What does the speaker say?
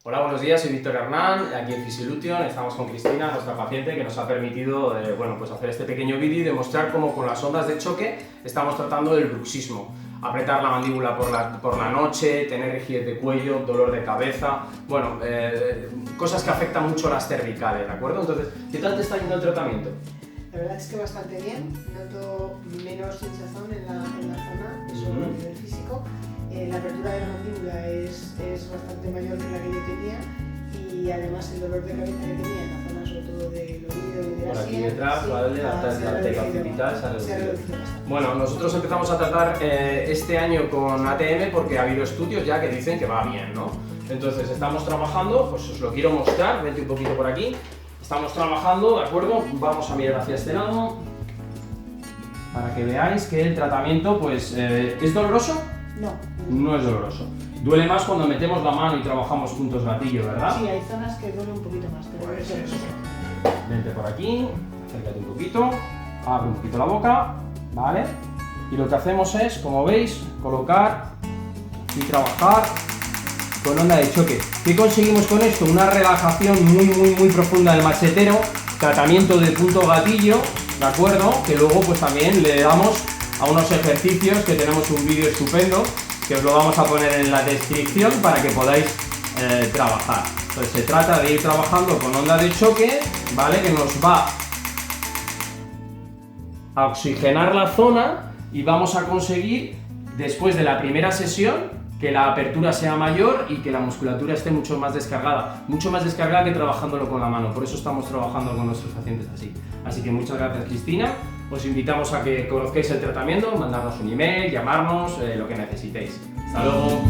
Hola, buenos días, soy Víctor Hernán, aquí en Fisilution. Estamos con Cristina, nuestra paciente, que nos ha permitido pues hacer este pequeño vídeo y demostrar cómo con las ondas de choque estamos tratando el bruxismo. Apretar la mandíbula por la noche, tener rigidez de cuello, dolor de cabeza, bueno, cosas que afectan mucho las cervicales, ¿de acuerdo? Entonces, ¿qué tal te está yendo el tratamiento? La verdad es que bastante bien, noto menos hinchazón en la zona, eso a nivel físico. La apertura de la mandíbula es bastante mayor que la que yo tenía y además el dolor de cabeza que tenía en la zona sobre todo del oído y de la Por aquí sien, detrás, sí, ¿vale? La arteria occipital se ha reducido. Bueno, nosotros empezamos a tratar este año con ATM porque ha habido estudios ya que dicen que va bien, ¿no? Entonces estamos trabajando, pues os lo quiero mostrar, vente un poquito por aquí. Estamos trabajando, ¿de acuerdo? Vamos a mirar hacia este lado para que veáis que el tratamiento, pues, ¿es doloroso? No. No es doloroso. Duele más cuando metemos la mano y trabajamos puntos gatillo, ¿verdad? Sí, hay zonas que duele un poquito más, pero Pues no es eso. Vente por aquí, acércate un poquito, abre un poquito la boca, ¿vale? Y lo que hacemos es, como veis, colocar y trabajar con onda de choque. ¿Qué conseguimos con esto? Una relajación muy profunda del machetero, tratamiento de punto gatillo, ¿de acuerdo? Que luego pues también le damos a unos ejercicios que tenemos un vídeo estupendo que os lo vamos a poner en la descripción para que podáis trabajar. Entonces se trata de ir trabajando con onda de choque, ¿vale? Que nos va a oxigenar la zona y vamos a conseguir, después de la primera sesión, que la apertura sea mayor y que la musculatura esté mucho más descargada que trabajándolo con la mano. Por eso estamos trabajando con nuestros pacientes así. Así que muchas gracias, Cristina. Os invitamos a que conozcáis el tratamiento, mandarnos un email, llamarnos, lo que necesitéis. Hasta luego.